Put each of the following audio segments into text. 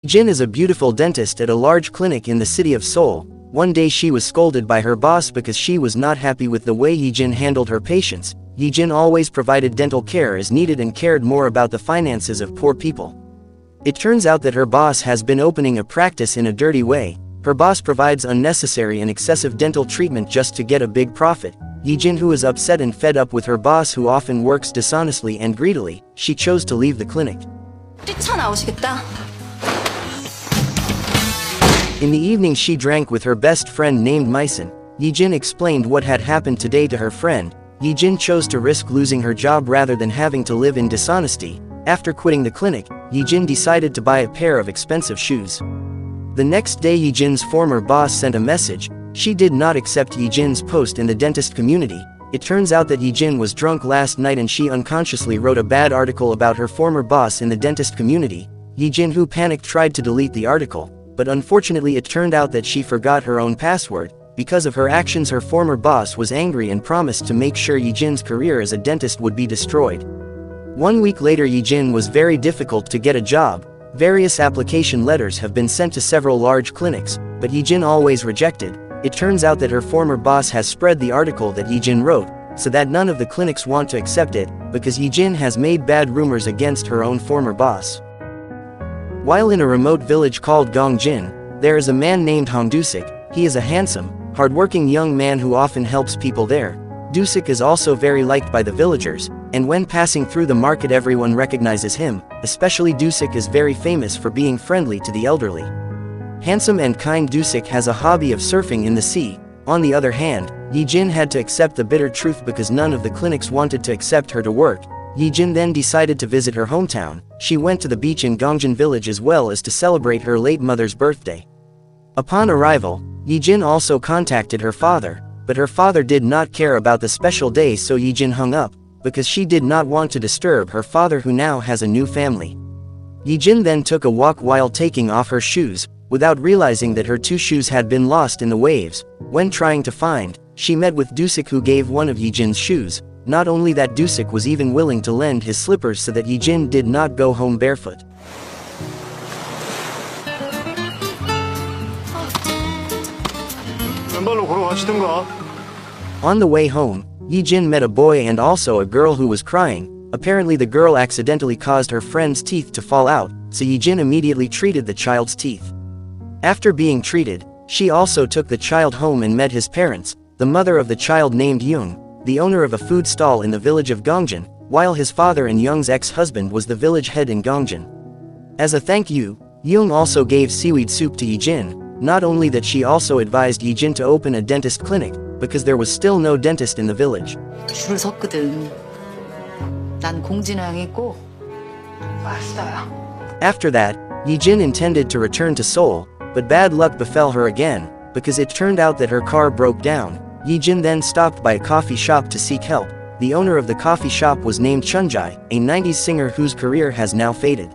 Jin is a beautiful dentist at a large clinic in the city of Seoul. One day she was scolded by her boss because she was not happy with the way Jin handled her patients. Jin always provided dental care as needed and cared more about the finances of poor people. It turns out that her boss has been opening a practice in a dirty way. Her boss provides unnecessary and excessive dental treatment just to get a big profit. Jin, who is upset and fed up with her boss who often works dishonestly and greedily, she chose to leave the clinic. In the evening she drank with her best friend named Myson. Jin explained what had happened today to her friend. Jin chose to risk losing her job rather than having to live in dishonesty. After quitting the clinic, Jin decided to buy a pair of expensive shoes. The next day Jin's former boss sent a message. She did not accept Jin's post in the dentist community. It turns out that Jin was drunk last night and she unconsciously wrote a bad article about her former boss in the dentist community. Jin, who panicked, tried to delete the article, but unfortunately it turned out that she forgot her own password. Because of her actions, her former boss was angry and promised to make sure Jin's career as a dentist would be destroyed. 1 week later Jin was very difficult to get a job. Various application letters have been sent to several large clinics, but Jin always rejected. It turns out that her former boss has spread the article that Jin wrote, so that none of the clinics want to accept it, because Jin has made bad rumors against her own former boss. While in a remote village called Gongjin, there is a man named Hong Dusik. He is a handsome, hardworking young man who often helps people there. Dusik is also very liked by the villagers, and when passing through the market everyone recognizes him. Especially Dusik is very famous for being friendly to the elderly. Handsome and kind Dusik has a hobby of surfing in the sea. On the other hand, Jin had to accept the bitter truth because none of the clinics wanted to accept her to work. Jin then decided to visit her hometown. She went to the beach in Gongjin village as well as to celebrate her late mother's birthday. Upon arrival, Jin also contacted her father, but her father did not care about the special day, so Jin hung up, because she did not want to disturb her father who now has a new family. Jin then took a walk while taking off her shoes, without realizing that her 2 shoes had been lost in the waves. When trying to find, she met with Dusik, who gave one of Jin's shoes. Not only that, Dusik was even willing to lend his slippers so that Jin did not go home barefoot. On the way home, Jin met a boy and also a girl who was crying. Apparently the girl accidentally caused her friend's teeth to fall out, so Jin immediately treated the child's teeth. After being treated, she also took the child home and met his parents. The mother of the child named Young, the owner of a food stall in the village of Gongjin, while his father and Young's ex-husband was the village head in Gongjin. As a thank you, Young also gave seaweed soup to Jin. Not only that, she also advised Jin to open a dentist clinic, because there was still no dentist in the village. After that, Jin intended to return to Seoul, but bad luck befell her again, because it turned out that her car broke down. Jin then stopped by a coffee shop to seek help. The owner of the coffee shop was named Chunjae, a 90s singer whose career has now faded.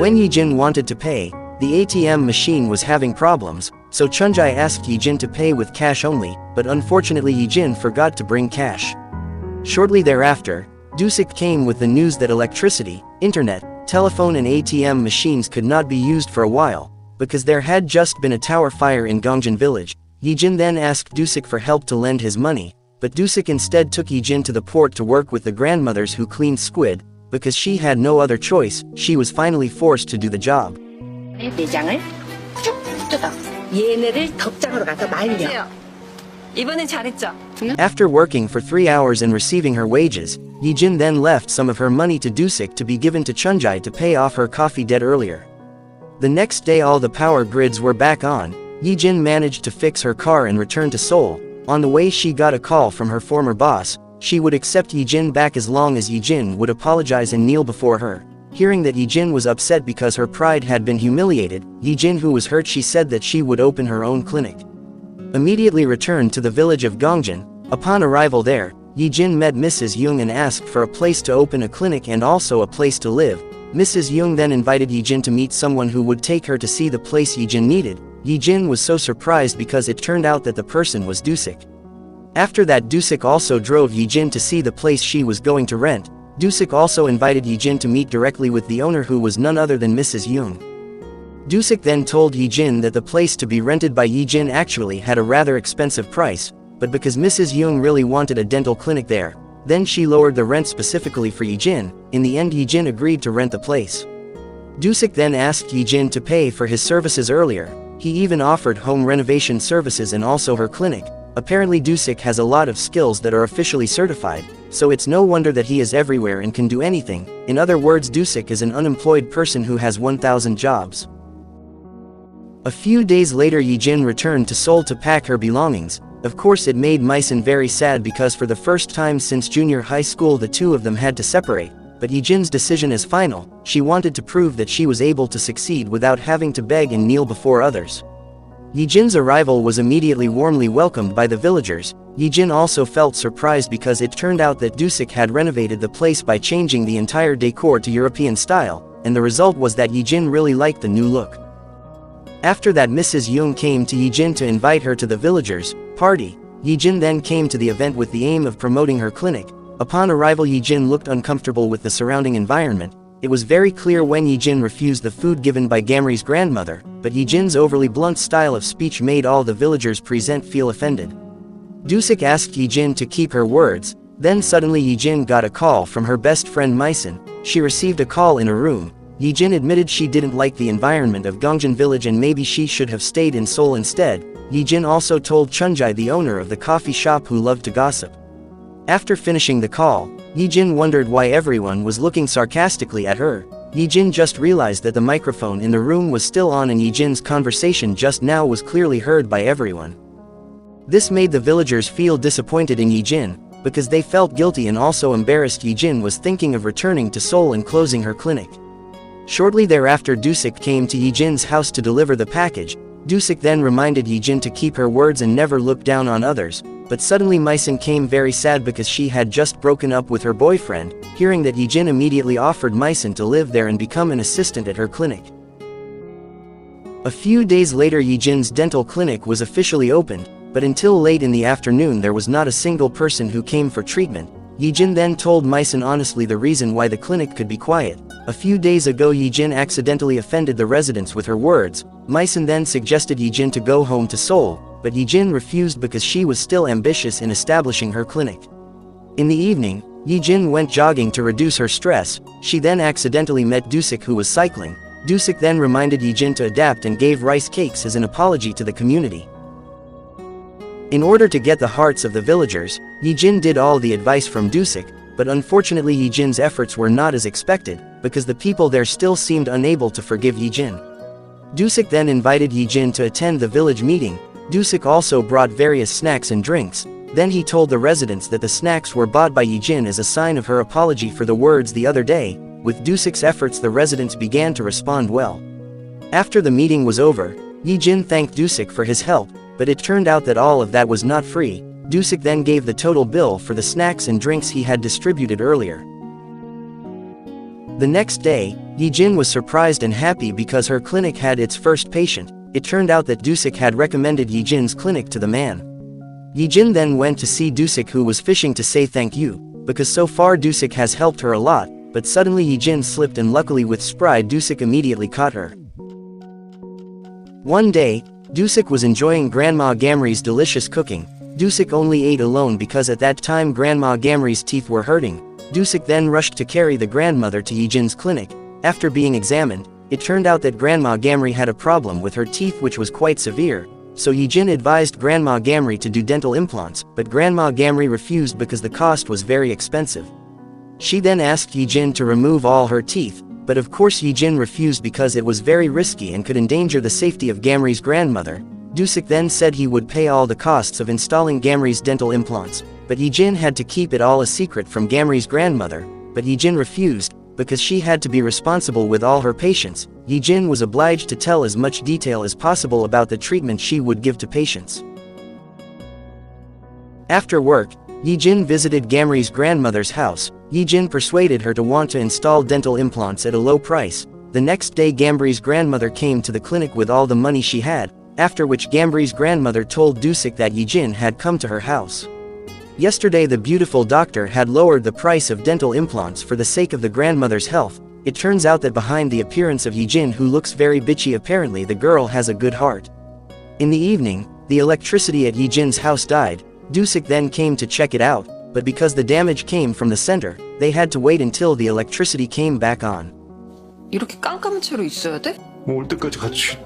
When Jin wanted to pay, the ATM machine was having problems, so Chunjae asked Jin to pay with cash only, but unfortunately Jin forgot to bring cash. Shortly thereafter, Dusik came with the news that electricity, internet, telephone and ATM machines could not be used for a while, because there had just been a tower fire in Gongjin village. Jin then asked Dusik for help to lend his money, but Dusik instead took Jin to the port to work with the grandmothers who cleaned squid. Because she had no other choice, she was finally forced to do the job. After working for 3 hours and receiving her wages, Jin then left some of her money to Dusik to be given to Chunjae to pay off her coffee debt earlier. The next day all the power grids were back on. Jin managed to fix her car and return to Seoul. On the way she got a call from her former boss. She would accept Jin back as long as Jin would apologize and kneel before her. Hearing that Jin was upset because her pride had been humiliated, Jin, who was hurt, she said that she would open her own clinic. Immediately returned to the village of Gongjin. Upon arrival there, Jin met Mrs. Young and asked for a place to open a clinic and also a place to live. Mrs. Young then invited Jin to meet someone who would take her to see the place Jin needed. Jin was so surprised because it turned out that the person was Dusik. After that, Dusik also drove Yijin to see the place she was going to rent. Dusik also invited Yijin to meet directly with the owner, who was none other than Mrs. Young. Dusik then told Yijin that the place to be rented by Yijin actually had a rather expensive price, but because Mrs. Young really wanted a dental clinic there, then she lowered the rent specifically for Yijin. In the end, Yijin agreed to rent the place. Dusik then asked Yijin to pay for his services earlier. He even offered home renovation services and also her clinic. Apparently Dusik has a lot of skills that are officially certified, so it's no wonder that he is everywhere and can do anything. In other words, Dusik is an unemployed person who has 1,000 jobs. A few days later, Yijin returned to Seoul to pack her belongings. Of course, it made Maison very sad because for the first time since junior high school the two of them had to separate. But Yijin's decision is final. She wanted to prove that she was able to succeed without having to beg and kneel before others. Yijin's arrival was immediately warmly welcomed by the villagers. Yijin also felt surprised because it turned out that Dusik had renovated the place by changing the entire decor to European style, and the result was that Yijin really liked the new look. After that, Mrs. Young came to Yijin to invite her to the villagers' party. Yijin then came to the event with the aim of promoting her clinic. Upon arrival, Yijin looked uncomfortable with the surrounding environment. It was very clear when Yijin refused the food given by Gamri's grandmother, but Yijin's overly blunt style of speech made all the villagers present feel offended. Dusik asked Yijin to keep her words. Then suddenly Yijin got a call from her best friend Maison. She received a call in her room. Yijin admitted she didn't like the environment of Gongjin village and maybe she should have stayed in Seoul instead. Yijin also told Chunjai, the owner of the coffee shop who loved to gossip. After finishing the call, Yijin wondered why everyone was looking sarcastically at her. Yijin just realized that the microphone in the room was still on and Yijin's conversation just now was clearly heard by everyone. This made the villagers feel disappointed in Yijin, because they felt guilty and also embarrassed. Yijin was thinking of returning to Seoul and closing her clinic. Shortly thereafter, Dusik came to Yijin's house to deliver the package. Dusik then reminded Yijin to keep her words and never look down on others, but suddenly Maison came very sad because she had just broken up with her boyfriend. Hearing that, Yijin immediately offered Maison to live there and become an assistant at her clinic. A few days later, Yijin's dental clinic was officially opened, but until late in the afternoon there was not a single person who came for treatment. Yijin then told Maison honestly the reason why the clinic could be quiet. A few days ago, Yijin accidentally offended the residents with her words. Maison then suggested Yijin to go home to Seoul, but Yijin refused because she was still ambitious in establishing her clinic. In the evening, Yijin went jogging to reduce her stress. She then accidentally met Dusik, who was cycling. Dusik then reminded Yijin to adapt and gave rice cakes as an apology to the community. In order to get the hearts of the villagers, Yijin did all the advice from Dusik, but unfortunately Yijin's efforts were not as expected, because the people there still seemed unable to forgive Yijin. Dusik then invited Yijin to attend the village meeting. Dusik also brought various snacks and drinks. Then he told the residents that the snacks were bought by Yijin as a sign of her apology for the words the other day. With Dusik's efforts, the residents began to respond well. After the meeting was over, Yijin thanked Dusik for his help, but it turned out that all of that was not free. Dusik then gave the total bill for the snacks and drinks he had distributed earlier. The next day, Yijin was surprised and happy because her clinic had its first patient. It turned out that Dusik had recommended Yijin's clinic to the man. Yijin then went to see Dusik, who was fishing, to say thank you, because so far Dusik has helped her a lot, but suddenly Yijin slipped and luckily with Spry Dusik immediately caught her. One day, Dusik was enjoying Grandma Gamri's delicious cooking. Dusik only ate alone because at that time Grandma Gamri's teeth were hurting. Dusik then rushed to carry the grandmother to Yijin's clinic. After being examined, it turned out that Grandma Gamri had a problem with her teeth which was quite severe, so Yijin advised Grandma Gamri to do dental implants, but Grandma Gamri refused because the cost was very expensive. She then asked Yijin to remove all her teeth, but of course Yijin refused because it was very risky and could endanger the safety of Gamri's grandmother. Dusik then said he would pay all the costs of installing Gamri's dental implants, but Yijin had to keep it all a secret from Gamri's grandmother, but Yijin refused, because she had to be responsible with all her patients. Yijin was obliged to tell as much detail as possible about the treatment she would give to patients. After work, Yijin visited Gamri's grandmother's house. Yijin persuaded her to want to install dental implants at a low price. The next day, Gamri's grandmother came to the clinic with all the money she had, after which Gamri's grandmother told Dusik that Yijin had come to her house. Yesterday the beautiful doctor had lowered the price of dental implants for the sake of the grandmother's health. It turns out that behind the appearance of Yijin, who looks very bitchy, apparently the girl has a good heart. In the evening, the electricity at Yijin's house died. Dusik then came to check it out, but because the damage came from the center, they had to wait until the electricity came back on. 이렇게 깜깜한 채로 있어야 돼? 올 때까지 같이.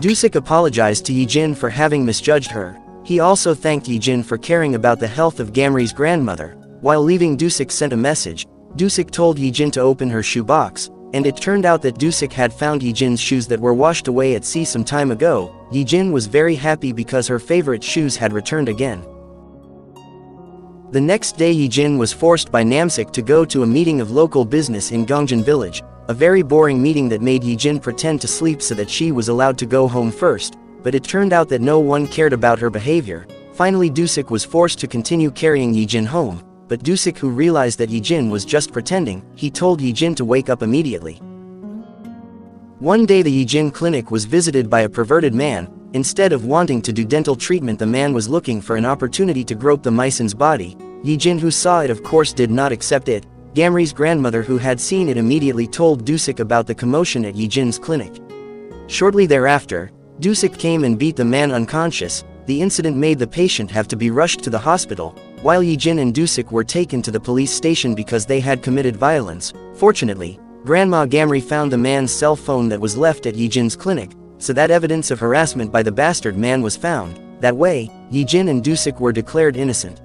Dusik apologized to Yijin for having misjudged her. He also thanked Yijin for caring about the health of Gamri's grandmother. While leaving, Dusik sent a message. Dusik told Yijin to open her shoebox, and it turned out that Dusik had found Yijin's shoes that were washed away at sea some time ago. Yijin was very happy because her favorite shoes had returned again. The next day Yijin was forced by Namsik to go to a meeting of local business in Gongjin village, a very boring meeting that made Yijin pretend to sleep so that she was allowed to go home first, but it turned out that no one cared about her behavior. Finally Dusik was forced to continue carrying Yijin home, but Dusik, who realized that Yijin was just pretending, he told Yijin to wake up immediately. One day the Yijin clinic was visited by a perverted man. Instead of wanting to do dental treatment, the man was looking for an opportunity to grope the Meisen's body. Yijin, who saw it, of course did not accept it. Gamri's grandmother, who had seen it, immediately told Dusik about the commotion at Yijin's clinic. Shortly thereafter, Dusik came and beat the man unconscious. The incident made the patient have to be rushed to the hospital, while Yijin and Dusik were taken to the police station because they had committed violence. Fortunately, Grandma Gamri found the man's cell phone that was left at Yijin's clinic, so that evidence of harassment by the bastard man was found. That way, Yijin and Dusik were declared innocent.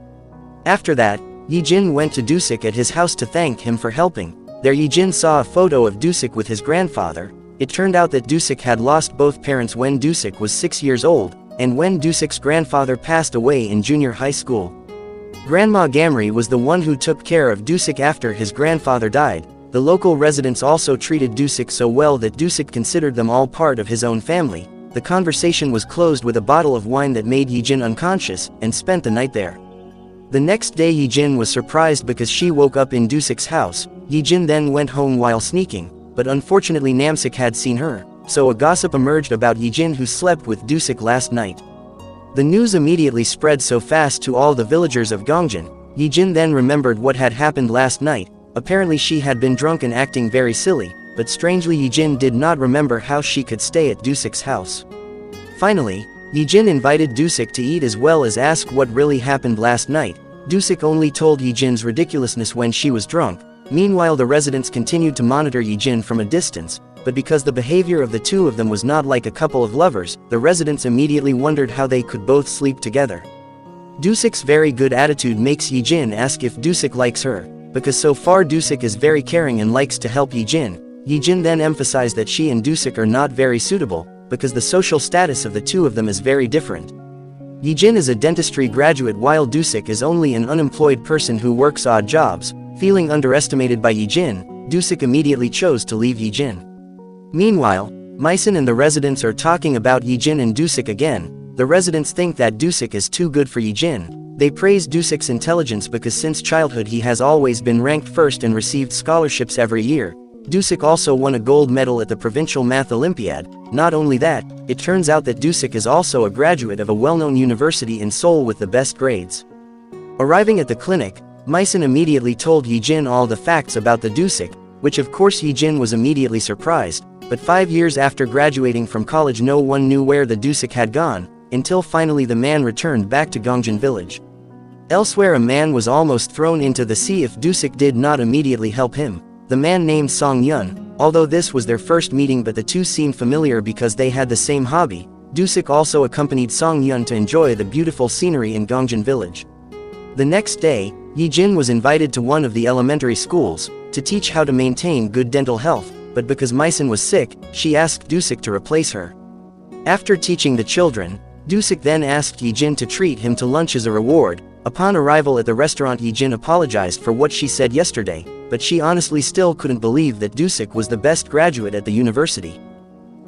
After that, Yijin went to Dusik at his house to thank him for helping. There Yijin saw a photo of Dusik with his grandfather. It turned out that Dusik had lost both parents when Dusik was 6 years old, and when Dusik's grandfather passed away in junior high school. Grandma Gamri was the one who took care of Dusik after his grandfather died. The local residents also treated Dusik so well that Dusik considered them all part of his own family. The conversation was closed with a bottle of wine that made Yijin unconscious, and spent the night there. The next day Yijin was surprised because she woke up in Dusik's house. Yijin then went home while sneaking, but unfortunately Namsik had seen her, so a gossip emerged about Yijin, who slept with Dusik last night. The news immediately spread so fast to all the villagers of Gongjin. Yijin then remembered what had happened last night. Apparently she had been drunk and acting very silly, but strangely Yijin did not remember how she could stay at Dusik's house. Finally, Yijin invited Dusik to eat as well as ask what really happened last night. Dusik only told Yijin's ridiculousness when she was drunk. Meanwhile the residents continued to monitor Yijin from a distance, but because the behavior of the two of them was not like a couple of lovers, the residents immediately wondered how they could both sleep together. Dusik's very good attitude makes Yijin ask if Dusik likes her, because so far Dusik is very caring and likes to help Yijin. Yijin then emphasized that she and Dusik are not very suitable, because the social status of the two of them is very different. Yijin is a dentistry graduate while Dusik is only an unemployed person who works odd jobs. Feeling underestimated by Yijin, Dusik immediately chose to leave Yijin. Meanwhile, Meisen and the residents are talking about Yijin and Dusik again. The residents think that Dusik is too good for Yijin. They praise Dusik's intelligence because since childhood he has always been ranked first and received scholarships every year. Dusik also won a gold medal at the Provincial Math Olympiad. Not only that, it turns out that Dusik is also a graduate of a well-known university in Seoul with the best grades. Arriving at the clinic, Meisen immediately told Yijin all the facts about the Dusik, which of course Yijin was immediately surprised, but 5 years after graduating from college no one knew where the Dusik had gone, until finally the man returned back to Gongjin village. Elsewhere a man was almost thrown into the sea if Dusik did not immediately help him. The man named Song Yun, although this was their first meeting but the two seemed familiar because they had the same hobby. Dusik also accompanied Song Yun to enjoy the beautiful scenery in Gongjin village. The next day, Yijin was invited to one of the elementary schools, to teach how to maintain good dental health, but because Meisen was sick, she asked Dusik to replace her. After teaching the children, Dusik then asked Yijin to treat him to lunch as a reward. Upon arrival at the restaurant Yijin apologized for what she said yesterday, but she honestly still couldn't believe that Dusik was the best graduate at the university.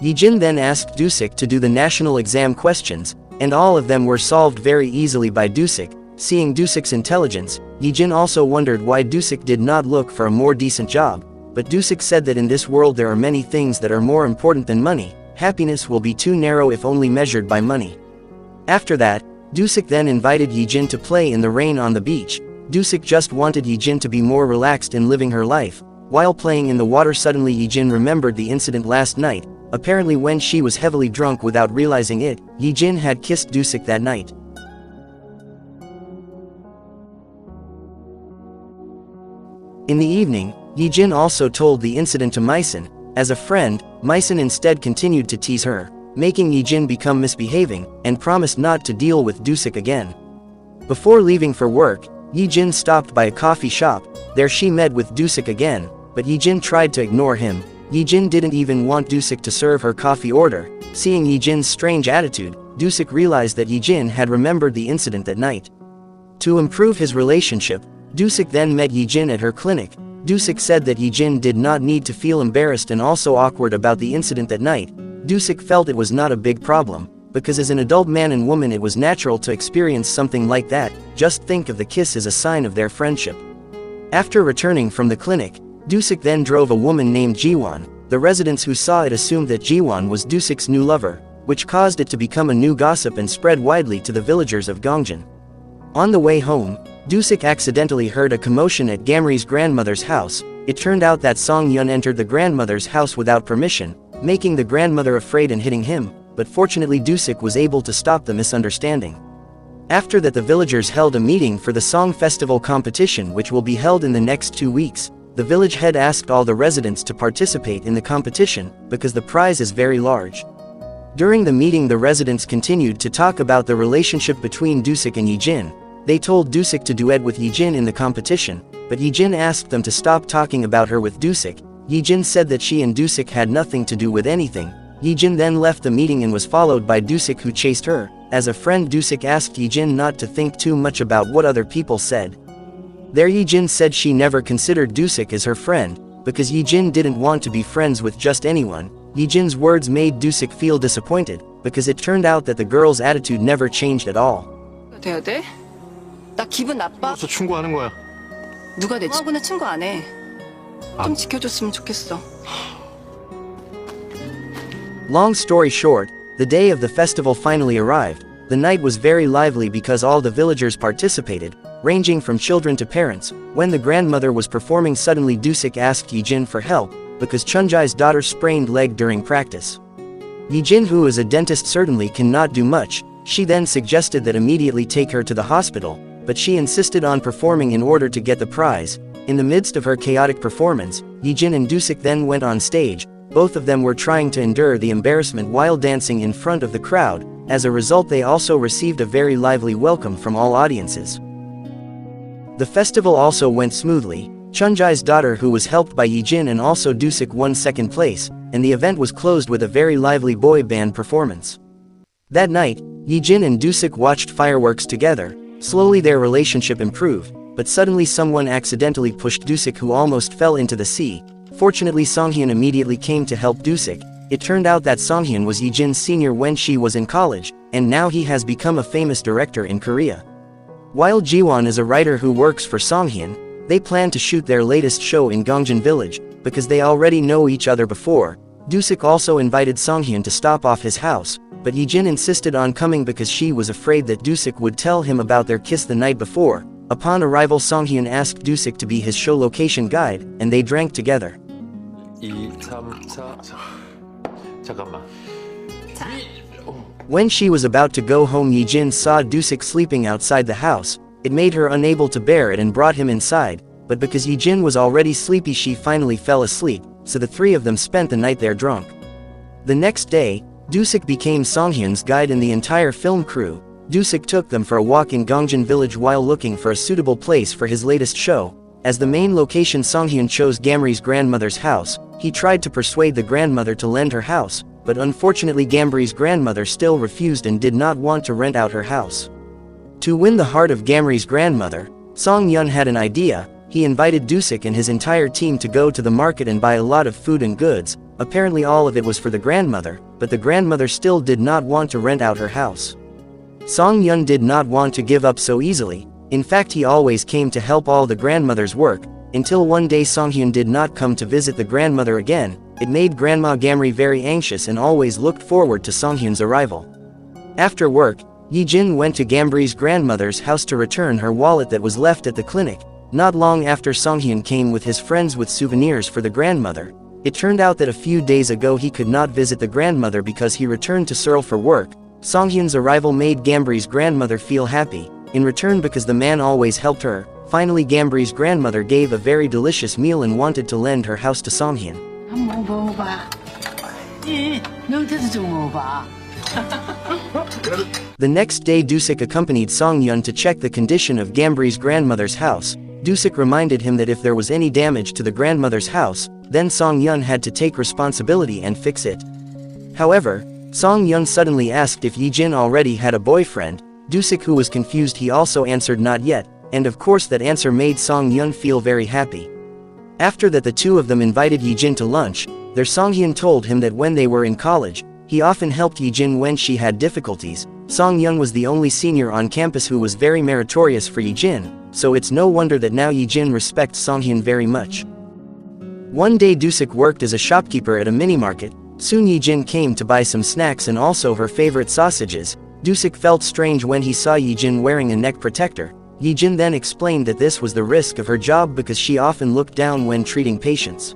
Yijin then asked Dusik to do the national exam questions, and all of them were solved very easily by Dusik. Seeing Dusik's intelligence, Yijin also wondered why Dusik did not look for a more decent job, but Dusik said that in this world there are many things that are more important than money. Happiness will be too narrow if only measured by money. After that, Dusik then invited Yijin to play in the rain on the beach. Dusik just wanted Yijin to be more relaxed in living her life. While playing in the water, suddenly Yijin remembered the incident last night. Apparently when she was heavily drunk without realizing it, Yijin had kissed Dusik that night. In the evening, Yijin also told the incident to Maisen. As a friend, Maisen instead continued to tease her, making Yijin become misbehaving, and promised not to deal with Dusik again. Before leaving for work, Yijin stopped by a coffee shop. There she met with Dusik again, but Yijin tried to ignore him. Yijin didn't even want Dusik to serve her coffee order. Seeing Yijin's strange attitude, Dusik realized that Yijin had remembered the incident that night. To improve his relationship, Dusik then met Yijin at her clinic. Dusik said that Yijin did not need to feel embarrassed and also awkward about the incident that night. Dusik felt it was not a big problem, because as an adult man and woman it was natural to experience something like that. Just think of the kiss as a sign of their friendship. After returning from the clinic, Dusik then drove a woman named Jiwon. The residents who saw it assumed that Jiwon was Dusik's new lover, which caused it to become a new gossip and spread widely to the villagers of Gongjin. On the way home, Dusik accidentally heard a commotion at Gamri's grandmother's house. It turned out that Song Yun entered the grandmother's house without permission, making the grandmother afraid and hitting him, but fortunately Dusik was able to stop the misunderstanding. After that, the villagers held a meeting for the song festival competition, which will be held in the next 2 weeks. The village head asked all the residents to participate in the competition, because the prize is very large. During the meeting, the residents continued to talk about the relationship between Dusik and Yijin. They told Dusik to duet with Yijin in the competition, but Yijin asked them to stop talking about her with Dusik. Yijin said that she and Dusik had nothing to do with anything. Yijin then left the meeting and was followed by Dusik, who chased her. As a friend, Dusik asked Yijin not to think too much about what other people said. There Yijin said she never considered Dusik as her friend, because Yijin didn't want to be friends with just anyone. Yijin's words made Dusik feel disappointed, because it turned out that the girl's attitude never changed at all. 돼야 돼? 나 기분 나빠? 저 충고하는 거야. 누가 내 친구는 친구 안 해. 좀 지켜줬으면 좋겠어. Long story short, the day of the festival finally arrived. The night was very lively because all the villagers participated, ranging from children to parents. When the grandmother was performing, suddenly Dusik asked Yijin for help, because Chunjai's daughter sprained leg during practice. Yijin, who is a dentist, certainly cannot do much. She then suggested that immediately take her to the hospital, but she insisted on performing in order to get the prize. In the midst of her chaotic performance, Yijin and Dusik then went on stage. Both of them were trying to endure the embarrassment while dancing in front of the crowd. As a result, they also received a very lively welcome from all audiences. The festival also went smoothly. Chunjai's daughter, who was helped by Yijin and also Dusik, won second place, and the event was closed with a very lively boy band performance. That night, Yijin and Dusik watched fireworks together. Slowly their relationship improved, but suddenly someone accidentally pushed Dusik, who almost fell into the sea. Fortunately, Songhyun immediately came to help Dusik. It turned out that Songhyun was Yijin's senior when she was in college, and now he has become a famous director in Korea. While Jiwon is a writer who works for Songhyun, they plan to shoot their latest show in Gongjin village, because they already know each other before. Dusik also invited Songhyun to stop off his house, but Yijin insisted on coming because she was afraid that Dusik would tell him about their kiss the night before. Upon arrival, Songhyun asked Dusik to be his show location guide, and they drank together. 2, 3, 4. 잠깐만. When she was about to go home, Yijin saw Dusik sleeping outside the house. It made her unable to bear it and brought him inside, but because Yijin was already sleepy, she finally fell asleep, so the three of them spent the night there drunk. The next day, Dusik became Songhyun's guide and the entire film crew. Dusik took them for a walk in Gongjin village while looking for a suitable place for his latest show. As the main location, Songhyun chose Gamri's grandmother's house. He tried to persuade the grandmother to lend her house, but unfortunately Gamri's grandmother still refused and did not want to rent out her house. To win the heart of Gamri's grandmother, Song-Yun had an idea. He invited Dusik and his entire team to go to the market and buy a lot of food and goods. Apparently all of it was for the grandmother, but the grandmother still did not want to rent out her house. Song-Yun did not want to give up so easily. In fact, he always came to help all the grandmother's work, until one day Song-Hyun did not come to visit the grandmother again. It made Grandma Gamri very anxious and always looked forward to Song-Hyun's arrival. After work, Yijin went to Gambree's grandmother's house to return her wallet that was left at the clinic. Not long after, Songhyun came with his friends with souvenirs for the grandmother. It turned out that a few days ago he could not visit the grandmother because he returned to Seoul for work. Songhyun's arrival made Gambree's grandmother feel happy, in return because the man always helped her. Finally, Gambree's grandmother gave a very delicious meal and wanted to lend her house to Songhyun. The next day, Dusik accompanied Songhyun to check the condition of Gambree's grandmother's house. Dusik reminded him that if there was any damage to the grandmother's house, then Songhyun had to take responsibility and fix it. However, Songhyun suddenly asked if Yijin already had a boyfriend. Dusik, who was confused, he also answered not yet, and of course that answer made Songhyun feel very happy. After that, the two of them invited Yijin to lunch. There, Songhyun told him that when they were in college, he often helped Yijin when she had difficulties. Songhyun was the only senior on campus who was very meritorious for Yijin, so it's no wonder that now Yijin respects Songhyun very much. One day, Dusik worked as a shopkeeper at a mini-market. Soon Yijin came to buy some snacks and also her favorite sausages. Dusik felt strange when he saw Yijin wearing a neck protector. Yijin then explained that this was the risk of her job because she often looked down when treating patients.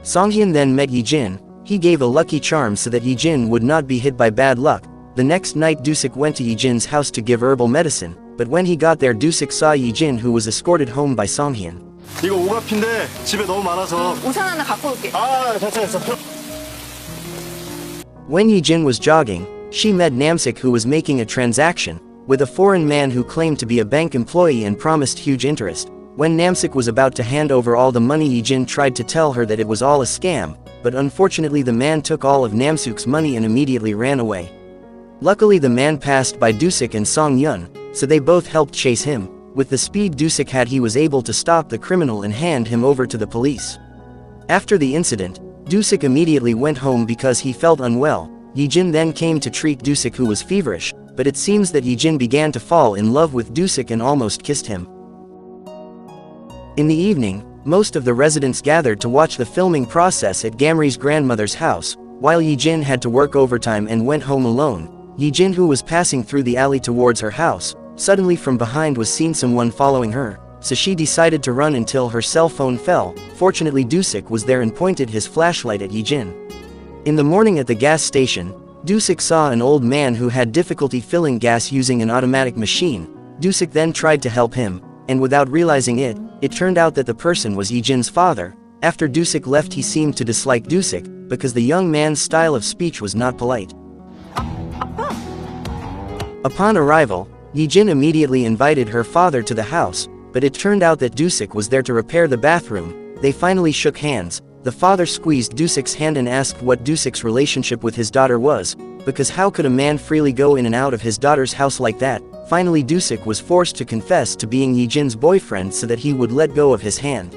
Songhyun then met Yijin. He gave a lucky charm so that Yijin would not be hit by bad luck. The next night, Dusik went to Yijin's house to give herbal medicine, but when he got there, Dusik saw Yijin, who was escorted home by Songhyun. 이거 오가피인데 집에 너무 많아서. 우산 하나 갖고 올게. 됐어. When Yijin was jogging, she met Namsik, who was making a transaction with a foreign man who claimed to be a bank employee and promised huge interest. When Namsik was about to hand over all the money, Yijin tried to tell her that it was all a scam, but unfortunately the man took all of Namsuk's money and immediately ran away. Luckily, the man passed by Dusik and Songhyun, so they both helped chase him. With the speed Dusik had, he was able to stop the criminal and hand him over to the police. After the incident, Dusik immediately went home because he felt unwell. Yijin then came to treat Dusik, who was feverish, but it seems that Yijin began to fall in love with Dusik and almost kissed him. In the evening, most of the residents gathered to watch the filming process at Gambree's grandmother's house, while Yijin had to work overtime and went home alone. Yijin, who was passing through the alley towards her house, suddenly from behind was seen someone following her, so she decided to run until her cell phone fell. Fortunately, Dusik was there and pointed his flashlight at Yijin. In the morning at the gas station, Dusik saw an old man who had difficulty filling gas using an automatic machine. Dusik then tried to help him, and without realizing it, it turned out that the person was Yijin's father. After Dusik left, he seemed to dislike Dusik, because the young man's style of speech was not polite. Upon arrival, Yijin immediately invited her father to the house, but it turned out that Dusik was there to repair the bathroom. They finally shook hands. The father squeezed Dusik's hand and asked what Dusik's relationship with his daughter was, because how could a man freely go in and out of his daughter's house like that? Finally, Dusik was forced to confess to being Yijin's boyfriend so that he would let go of his hand.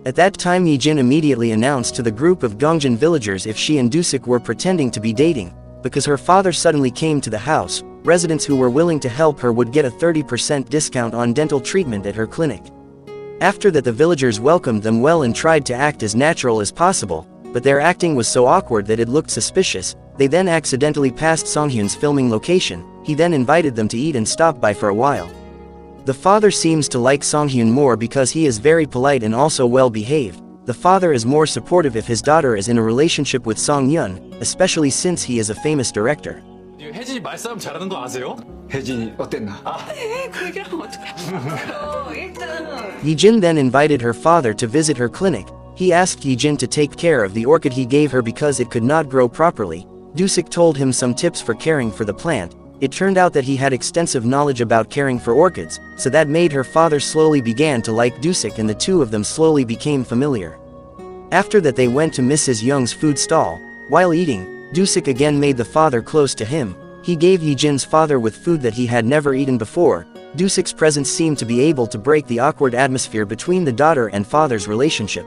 At that time, Yijin immediately announced to the group of Gongjin villagers if she and Dusik were pretending to be dating. Because her father suddenly came to the house, residents who were willing to help her would get a 30% discount on dental treatment at her clinic. After that, the villagers welcomed them well and tried to act as natural as possible, but their acting was so awkward that it looked suspicious. They then accidentally passed Songhyun's filming location. He then invited them to eat and stop by for a while. The father seems to like Songhyun more because he is very polite and also well behaved. The father is more supportive if his daughter is in a relationship with Songhyun, especially since he is a famous director. 혜진이 말싸움 잘하는 거 아세요? 혜진이 어땠나? 그 얘기하면 어떡해. 일단. Yijin then invited her father to visit her clinic. He asked Yijin to take care of the orchid he gave her because it could not grow properly. Dusik told him some tips for caring for the plant. It turned out that he had extensive knowledge about caring for orchids, so that made her father slowly began to like Dusik and the two of them slowly became familiar. After that, they went to Mrs. Young's food stall. While eating, Dusik again made the father close to him. He gave Yijin's father with food that he had never eaten before. Dusik's presence seemed to be able to break the awkward atmosphere between the daughter and father's relationship.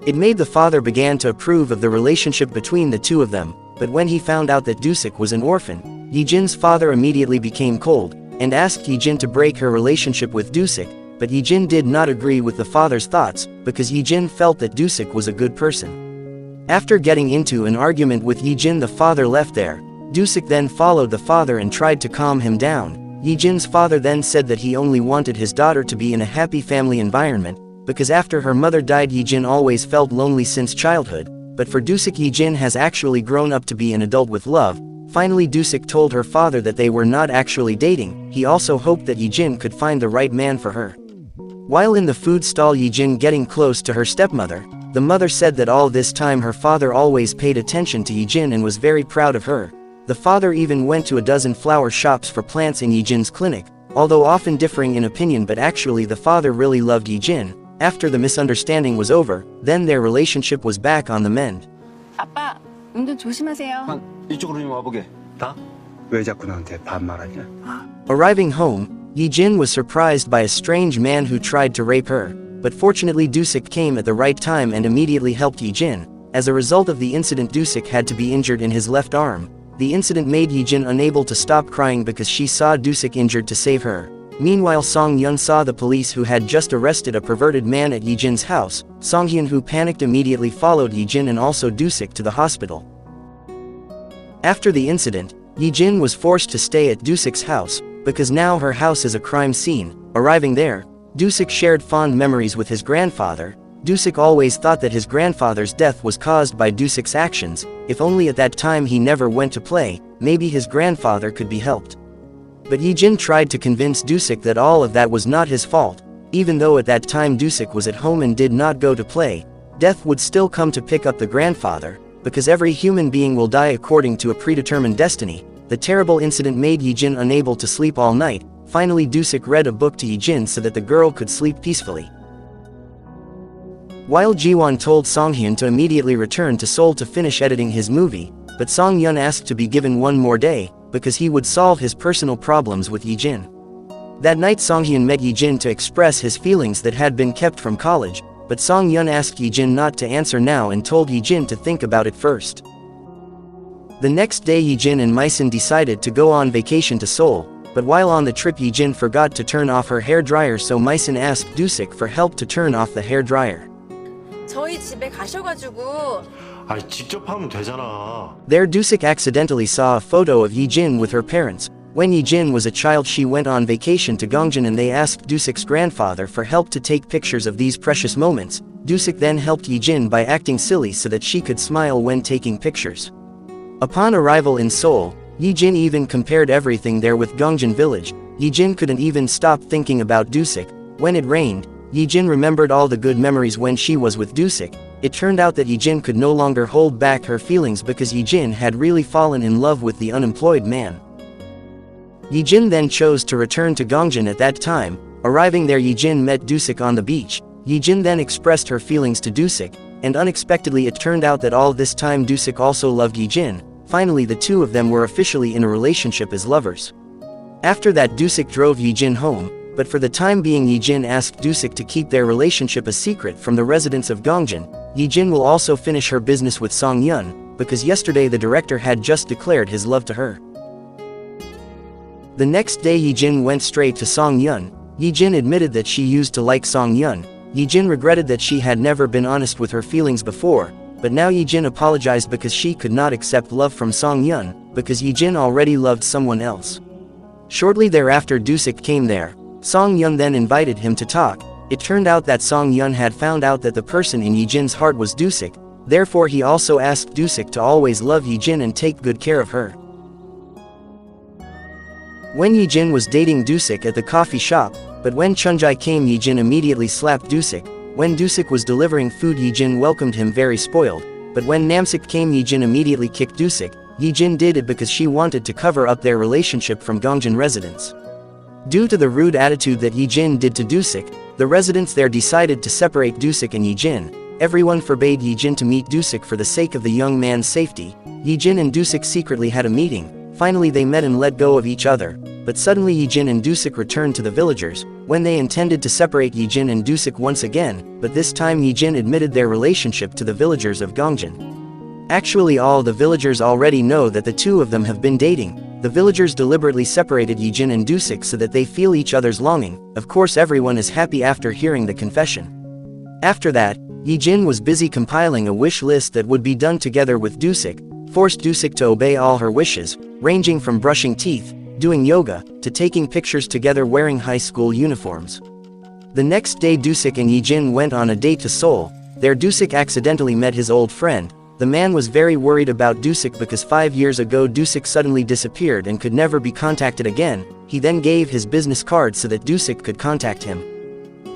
It made the father began to approve of the relationship between the two of them, but when he found out that Dusik was an orphan, Yijin's father immediately became cold, and asked Yijin to break her relationship with Dusik, but Yijin did not agree with the father's thoughts, because Yijin felt that Dusik was a good person. After getting into an argument with Yijin, the father left there. Dusik then followed the father and tried to calm him down. Yijin's father then said that he only wanted his daughter to be in a happy family environment, because after her mother died Yijin always felt lonely since childhood, but for Dusik Yijin has actually grown up to be an adult with love. Finally Dusik told her father that they were not actually dating, he also hoped that Yijin could find the right man for her. While in the food stall Yijin getting close to her stepmother, the mother said that all this time her father always paid attention to Yijin and was very proud of her. The father even went to a dozen flower shops for plants in Yijin's clinic, although often differing in opinion, but actually the father really loved Yijin. After the misunderstanding was over, then their relationship was back on the mend. 아빠, 운전 조심하세요. 이쪽으로 좀 와보게. 나? 왜 자꾸 나한테 반말하냐? Arriving home, Yijin was surprised by a strange man who tried to rape her, but fortunately Dusik came at the right time and immediately helped Yijin. As a result of the incident Dusik had to be injured in his left arm. The incident made Yijin unable to stop crying because she saw Dusik injured to save her. Meanwhile Song-hyun saw the police who had just arrested a perverted man at Yijin's house. Song-hyun, who panicked, immediately followed Yijin and also Dusik to the hospital. After the incident, Yijin was forced to stay at Dusik's house, because now her house is a crime scene. Arriving there, Dusik shared fond memories with his grandfather. Dusik always thought that his grandfather's death was caused by Dusik's actions. If only at that time he never went to play, maybe his grandfather could be helped. But Yijin tried to convince Dusik that all of that was not his fault. Even though at that time Dusik was at home and did not go to play, death would still come to pick up the grandfather, because every human being will die according to a predetermined destiny. The terrible incident made Yijin unable to sleep all night. Finally Dusik read a book to Yijin so that the girl could sleep peacefully. While Jiwon told Song-hyun to immediately return to Seoul to finish editing his movie, but Song-hyun asked to be given one more day, because he would solve his personal problems with Yijin. That night Song-hyun met Yijin to express his feelings that had been kept from college, but Song-hyun asked Yijin not to answer now and told Yijin to think about it first. The next day Yijin and Maison decided to go on vacation to Seoul, but while on the trip Yijin forgot to turn off her hair dryer, so Maison asked Dusik for help to turn off the hair dryer. 저희 집에 가셔가지고 아니 직접 하면 되잖아. There Dusik accidentally saw a photo of Yijin with her parents. When Yijin was a child she went on vacation to Gongjin and they asked Dusik's grandfather for help to take pictures of these precious moments. Dusik then helped Yijin by acting silly so that she could smile when taking pictures. Upon arrival in Seoul, Yijin even compared everything there with Gongjin village. Yijin couldn't even stop thinking about Dusik. When it rained, Yijin remembered all the good memories when she was with Dusik. It turned out that Yijin could no longer hold back her feelings because Yijin had really fallen in love with the unemployed man. Yijin then chose to return to Gongjin at that time. Arriving there Yijin met Dusik on the beach. Yijin then expressed her feelings to Dusik, and unexpectedly it turned out that all this time Dusik also loved Yijin. Finally the two of them were officially in a relationship as lovers. After that Dusik drove Yijin home, but for the time being Yijin asked Dusik to keep their relationship a secret from the residents of Gongjin. Yijin will also finish her business with Song-hyun, because yesterday the director had just declared his love to her. The next day Yijin went straight to Song-hyun. Yijin admitted that she used to like Song-hyun. Yijin regretted that she had never been honest with her feelings before, but now Yijin apologized because she could not accept love from Song-hyun, because Yijin already loved someone else. Shortly thereafter Dusik came there. Song-hyun then invited him to talk. It turned out that Song-hyun had found out that the person in Yijin's heart was Dusik, therefore he also asked Dusik to always love Yijin and take good care of her. When Yijin was dating Dusik at the coffee shop, but when Chunjae came Yijin immediately slapped Dusik. When Dusik was delivering food Yijin welcomed him very spoiled, but when Namsik came Yijin immediately kicked Dusik. Yijin did it because she wanted to cover up their relationship from Gongjin residents. Due to the rude attitude that Yijin did to Dusik, the residents there decided to separate Dusik and Yijin. Everyone forbade Yijin to meet Dusik for the sake of the young man's safety. Yijin and Dusik secretly had a meeting. Finally they met and let go of each other, but suddenly Yijin and Dusik returned to the villagers, when they intended to separate Yijin and Dusik once again, but this time Yijin admitted their relationship to the villagers of Gongjin. Actually all the villagers already know that the two of them have been dating. The villagers deliberately separated Yijin and Dusik so that they feel each other's longing. Of course everyone is happy after hearing the confession. After that, Yijin was busy compiling a wish list that would be done together with Dusik. forced Dusik to obey all her wishes, ranging from brushing teeth, doing yoga, to taking pictures together wearing high school uniforms. The next day Dusik and Yijin went on a date to Seoul. There Dusik accidentally met his old friend. The man was very worried about Dusik because 5 years ago Dusik suddenly disappeared and could never be contacted again. He then gave his business card so that Dusik could contact him.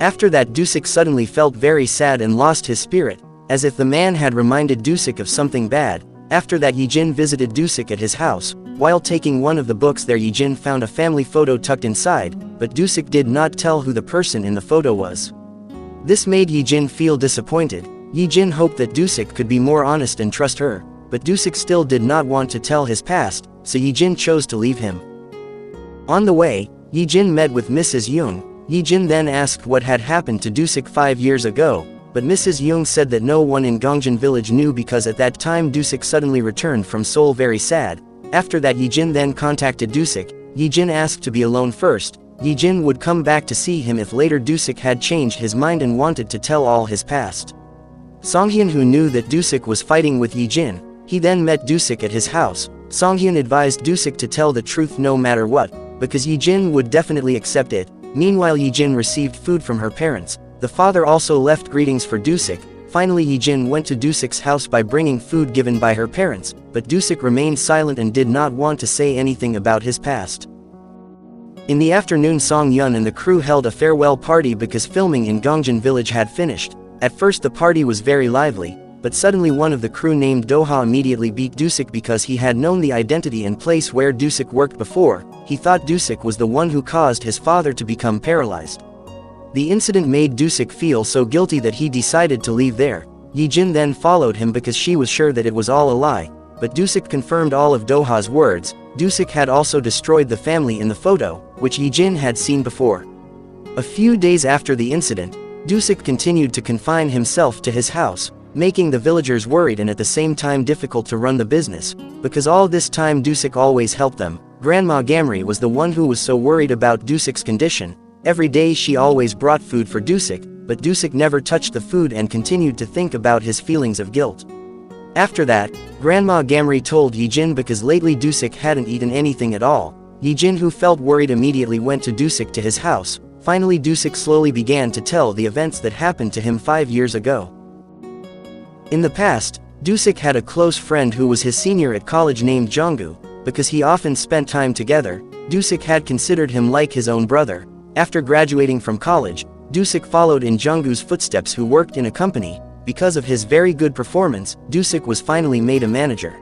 After that Dusik suddenly felt very sad and lost his spirit, as if the man had reminded Dusik of something bad. After that Yijin visited Dusik at his house. While taking one of the books there Yijin found a family photo tucked inside, but Dusik did not tell who the person in the photo was. This made Yijin feel disappointed. Yijin hoped that Dusik could be more honest and trust her, but Dusik still did not want to tell his past, so Yijin chose to leave him. On the way, Yijin met with Mrs. Young. Yijin then asked what had happened to Dusik 5 years ago, but Mrs. Young said that no one in Gongjin village knew because at that time Dusik suddenly returned from Seoul very sad. After that Yijin then contacted Dusik. Yijin asked to be alone first. Yijin would come back to see him if later Dusik had changed his mind and wanted to tell all his past. Songhyun, who knew that Dusik was fighting with Yijin, he then met Dusik at his house. Songhyun advised Dusik to tell the truth no matter what, because Yijin would definitely accept it. Meanwhile Yijin received food from her parents. The father also left greetings for Dusik. Finally Yijin went to Dusik's house by bringing food given by her parents, but Dusik remained silent and did not want to say anything about his past. In the afternoon Songhyun and the crew held a farewell party because filming in Gongjin village had finished. At first the party was very lively, but suddenly one of the crew named Doha immediately beat Dusik because he had known the identity and place where Dusik worked before. He thought Dusik was the one who caused his father to become paralyzed. The incident made Dusik feel so guilty that he decided to leave there. Yijin then followed him because she was sure that it was all a lie, but Dusik confirmed all of Doha's words. Dusik had also destroyed the family in the photo, which Yijin had seen before. A few days after the incident, Dusik continued to confine himself to his house, making the villagers worried and at the same time difficult to run the business, because all this time Dusik always helped them. Grandma Gamri was the one who was so worried about Dusik's condition. Every day she always brought food for Dusik, but Dusik never touched the food and continued to think about his feelings of guilt. After that, Grandma Gamri told Yijin because lately Dusik hadn't eaten anything at all. Yijin, who felt worried, immediately went to Dusik to his house. Finally Dusik slowly began to tell the events that happened to him 5 years ago. In the past, Dusik had a close friend who was his senior at college named Jonggu. Because he often spent time together, Dusik had considered him like his own brother. After graduating from college, Dusik followed in Jonggu's footsteps, who worked in a company. Because of his very good performance, Dusik was finally made a manager.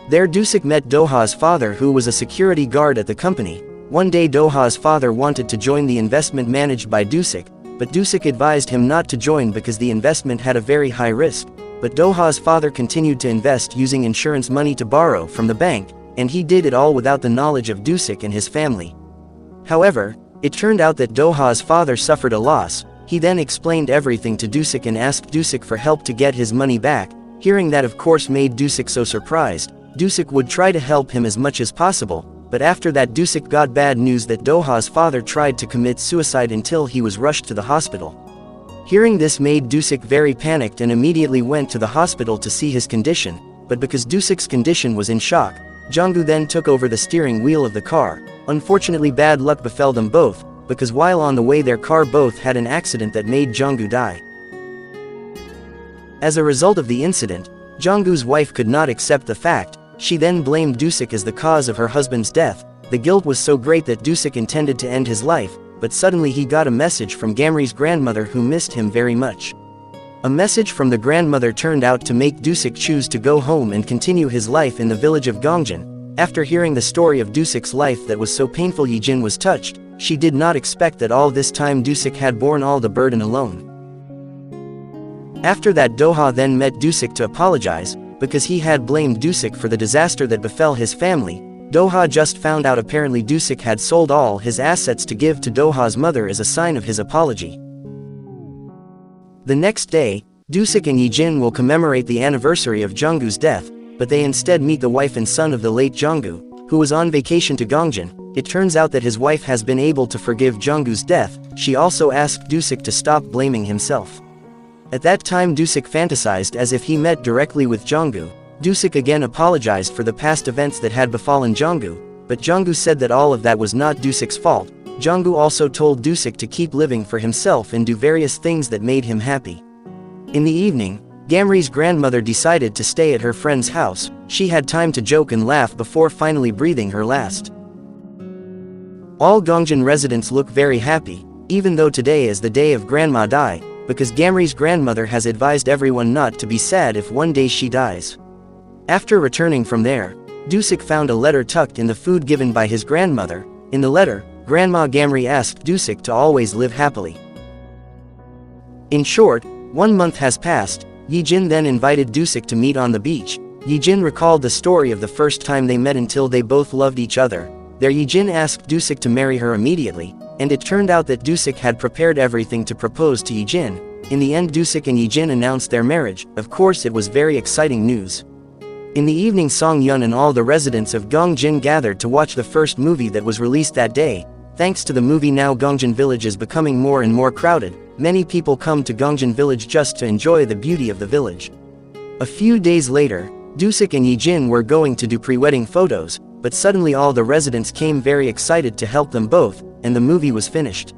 There Dusik met Doha's father, who was a security guard at the company. One day Doha's father wanted to join the investment managed by Dusik, but Dusik advised him not to join because the investment had a very high risk. But Doha's father continued to invest using insurance money to borrow from the bank, and he did it all without the knowledge of Dusik and his family. However, it turned out that Doha's father suffered a loss. He then explained everything to Dusik and asked Dusik for help to get his money back. Hearing that of course made Dusik so surprised. Dusik would try to help him as much as possible, but after that Dusik got bad news that Doha's father tried to commit suicide until he was rushed to the hospital. Hearing this made Dusik very panicked and immediately went to the hospital to see his condition, but because Dusik's condition was in shock, Jonggu then took over the steering wheel of the car. Unfortunately bad luck befell them both, because while on the way their car both had an accident that made Jonggu die. As a result of the incident, Jonggu's wife could not accept the fact. She then blamed Dusik as the cause of her husband's death. The guilt was so great that Dusik intended to end his life, but suddenly he got a message from Gamri's grandmother, who missed him very much. A message from the grandmother turned out to make Dusik choose to go home and continue his life in the village of Gongjin. After hearing the story of Dusik's life that was so painful, Yijin was touched. She did not expect that all this time Dusik had borne all the burden alone. After that Doha then met Dusik to apologize, because he had blamed Dusik for the disaster that befell his family. Doha just found out apparently Dusik had sold all his assets to give to Doha's mother as a sign of his apology. The next day, Dusik and Yijin will commemorate the anniversary of Jonggu's death, but they instead meet the wife and son of the late Jonggu, who was on vacation to Gongjin. It turns out that his wife has been able to forgive Jonggu's death. She also asked Dusik to stop blaming himself. At that time Dusik fantasized as if he met directly with Jonggu. Dusik again apologized for the past events that had befallen Jonggu, but Jonggu said that all of that was not Dusik's fault. Jonggu also told Dusik to keep living for himself and do various things that made him happy. In the evening, Gamri's grandmother decided to stay at her friend's house. She had time to joke and laugh before finally breathing her last. All Gongjin residents look very happy, even though today is the day of Grandma Die, because Gamri's grandmother has advised everyone not to be sad if one day she dies. After returning from there, Dusik found a letter tucked in the food given by his grandmother. In the letter, Grandma Gamri asked Dusik to always live happily. In short, 1 month has passed. Yijin then invited Dusik to meet on the beach. Yijin recalled the story of the first time they met until they both loved each other. There Yijin asked Dusik to marry her immediately, and it turned out that Dusik had prepared everything to propose to Yijin. In the end, Dusik and Yijin announced their marriage. Of course, it was very exciting news. In the evening, Song Yun and all the residents of Gongjin gathered to watch the first movie that was released that day. Thanks to the movie, now Gongjin village is becoming more and more crowded. Many people come to Gongjin village just to enjoy the beauty of the village. A few days later, Dusik and Yijin were going to do pre-wedding photos, but suddenly all the residents came very excited to help them both, and the movie was finished.